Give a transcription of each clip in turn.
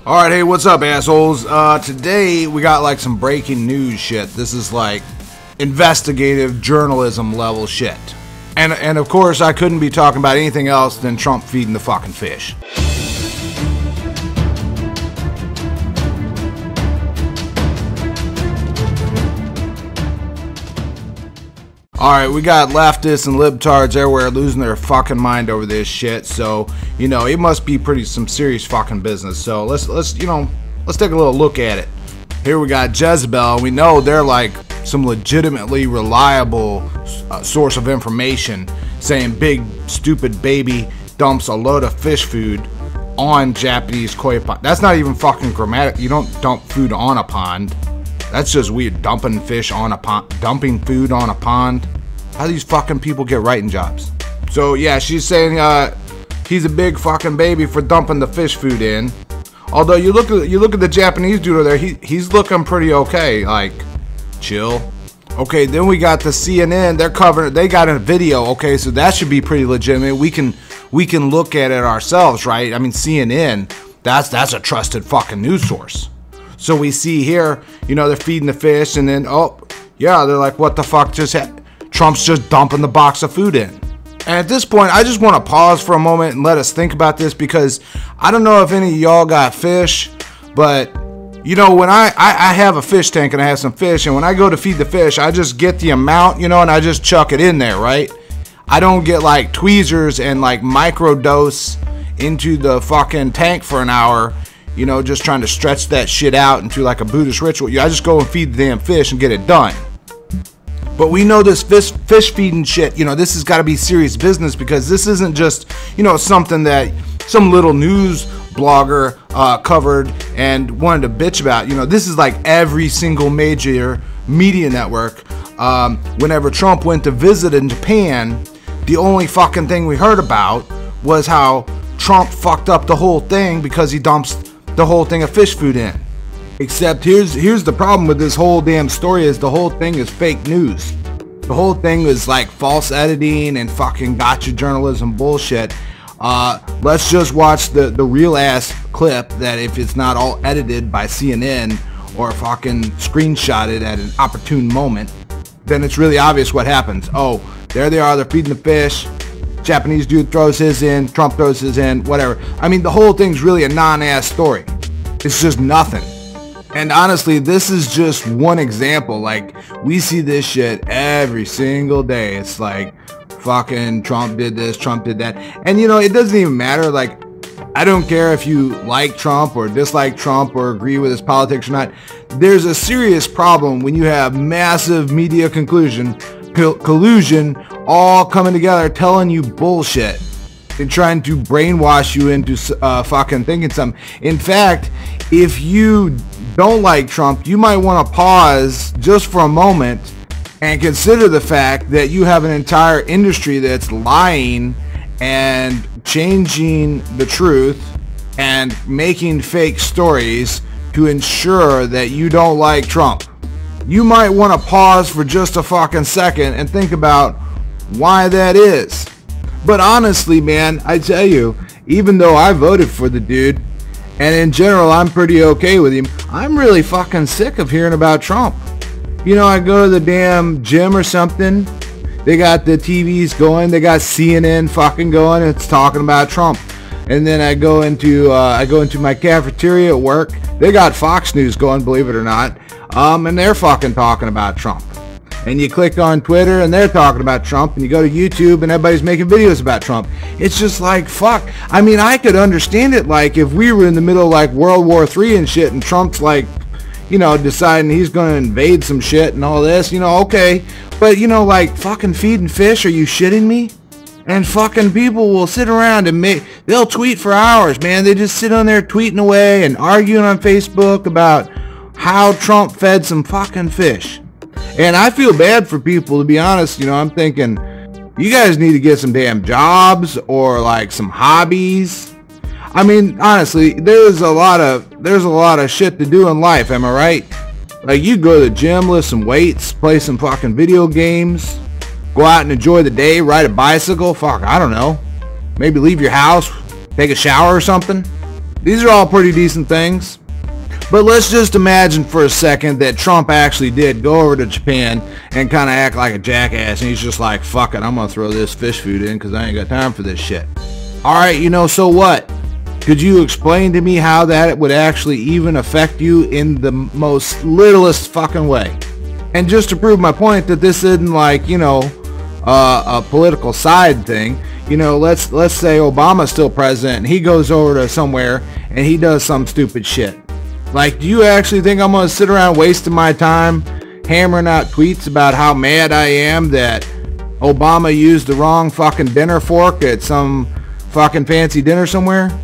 Alright, hey, what's up, assholes? Today we got like some breaking news shit. This is like investigative journalism level shit. And of course, I couldn't be talking about anything else than Trump feeding the fucking fish. Alright, we got leftists and libtards everywhere losing their fucking mind over this shit, so, you know, it must be some serious fucking business. So let's take a little look at it. Here we got Jezebel. We know they're like some legitimately reliable source of information, saying big stupid baby dumps a load of fish food on Japanese koi pond. That's not even fucking grammatic. You don't dump food on a pond. That's just weird. Dumping fish on a pond, dumping food on a pond. How do these fucking people get writing jobs? So yeah, she's saying he's a big fucking baby for dumping the fish food in. Although you look at the Japanese dude over there, he's looking pretty okay, like chill. Okay, then we got the CNN. They're covering. They got a video. Okay, so that should be pretty legitimate. We can look at it ourselves, right? I mean, CNN. That's a trusted fucking news source. So we see here, you know, they're feeding the fish, and then, oh, yeah, they're like, what the fuck just happened? Trump's just dumping the box of food in. And at this point, I just want to pause for a moment and let us think about this, because I don't know if any of y'all got fish, but, you know, when I have a fish tank and I have some fish, and when I go to feed the fish, I just get the amount, you know, and I just chuck it in there, right? I don't get, like, tweezers and, like, microdose into the fucking tank for an hour, you know, just trying to stretch that shit out into like a Buddhist ritual. I just go and feed the damn fish and get it done. But we know this fish feeding shit, you know, this has got to be serious business, because this isn't just, you know, something that some little news blogger covered and wanted to bitch about. You know, this is like every single major media network. Whenever Trump went to visit in Japan, the only fucking thing we heard about was how Trump fucked up the whole thing because he dumps the whole thing of fish food in. Except here's the problem with this whole damn story, is the whole thing is fake news. The whole thing is like false editing and fucking gotcha journalism bullshit. Let's just watch the real ass clip, that if it's not all edited by CNN or fucking screenshotted at an opportune moment, then it's really obvious what happens. Oh, there they are, they're feeding the fish. Japanese dude throws his in, Trump throws his in, whatever. I mean, the whole thing's really a non-ass story. It's just nothing. And honestly, this is just one example. Like, we see this shit every single day. It's like, fucking Trump did this, Trump did that. And you know, it doesn't even matter. Like, I don't care if you like Trump or dislike Trump or agree with his politics or not. There's a serious problem when you have massive media collusion all coming together telling you bullshit and trying to brainwash you into fucking thinking something. In fact, if you don't like Trump, you might want to pause just for a moment and consider the fact that you have an entire industry that's lying and changing the truth and making fake stories to ensure that you don't like Trump. You might want to pause for just a fucking second and think about why that is. But honestly, man, I tell you, even though I voted for the dude, and in general I'm pretty okay with him, I'm really fucking sick of hearing about Trump. You know, I go to the damn gym or something, they got the TVs going, they got CNN fucking going, it's talking about Trump. And then I go into my cafeteria at work, they got Fox News going, believe it or not, and they're fucking talking about Trump. And you click on Twitter and they're talking about Trump, and you go to YouTube and everybody's making videos about Trump. It's just like, fuck. I mean, I could understand it, like, if we were in the middle of like World War III and shit, and Trump's like, you know, deciding he's going to invade some shit and all this, you know, okay. But, you know, like, fucking feeding fish, are you shitting me? And fucking people will sit around and they'll tweet for hours, man. They just sit on there tweeting away and arguing on Facebook about how Trump fed some fucking fish. And I feel bad for people, to be honest. You know, I'm thinking, you guys need to get some damn jobs or like some hobbies. I mean, honestly, there's a lot of shit to do in life, am I right? Like, you go to the gym, lift some weights, play some fucking video games, go out and enjoy the day, ride a bicycle, fuck, I don't know. Maybe leave your house, take a shower or something. These are all pretty decent things. But let's just imagine for a second that Trump actually did go over to Japan and kind of act like a jackass, and he's just like, fuck it, I'm going to throw this fish food in because I ain't got time for this shit. Alright, you know, so what? Could you explain to me how that would actually even affect you in the most littlest fucking way? And just to prove my point that this isn't like, you know, a political side thing, you know, let's say Obama's still president and he goes over to somewhere and he does some stupid shit. Like, do you actually think I'm going to sit around wasting my time hammering out tweets about how mad I am that Obama used the wrong fucking dinner fork at some fucking fancy dinner somewhere?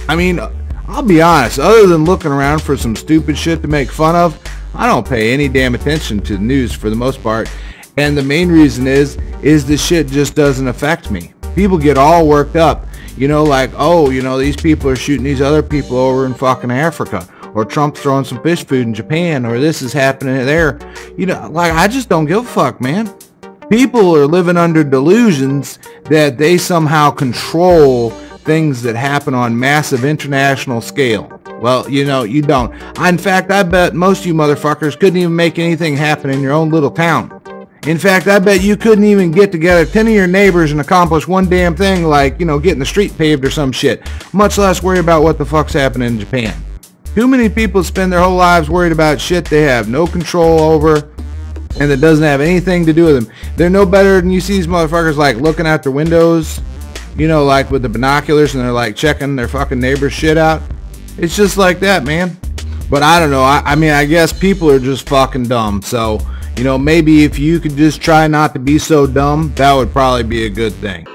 I mean, I'll be honest, other than looking around for some stupid shit to make fun of, I don't pay any damn attention to the news for the most part. And the main reason is the shit just doesn't affect me. People get all worked up, you know, like, oh, you know, these people are shooting these other people over in fucking Africa. Or Trump's throwing some fish food in Japan, or this is happening there. You know, like, I just don't give a fuck, man. People are living under delusions that they somehow control things that happen on massive international scale. Well, you know, you don't. In fact, I bet most of you motherfuckers couldn't even make anything happen in your own little town. In fact, I bet you couldn't even get together 10 of your neighbors and accomplish one damn thing like, you know, getting the street paved or some shit. Much less worry about what the fuck's happening in Japan. Too many people spend their whole lives worried about shit they have no control over and that doesn't have anything to do with them. They're no better than you see these motherfuckers like looking out their windows, you know, like with the binoculars, and they're like checking their fucking neighbor's shit out. It's just like that, man. But I don't know. I mean, I guess people are just fucking dumb. So, you know, maybe if you could just try not to be so dumb, that would probably be a good thing.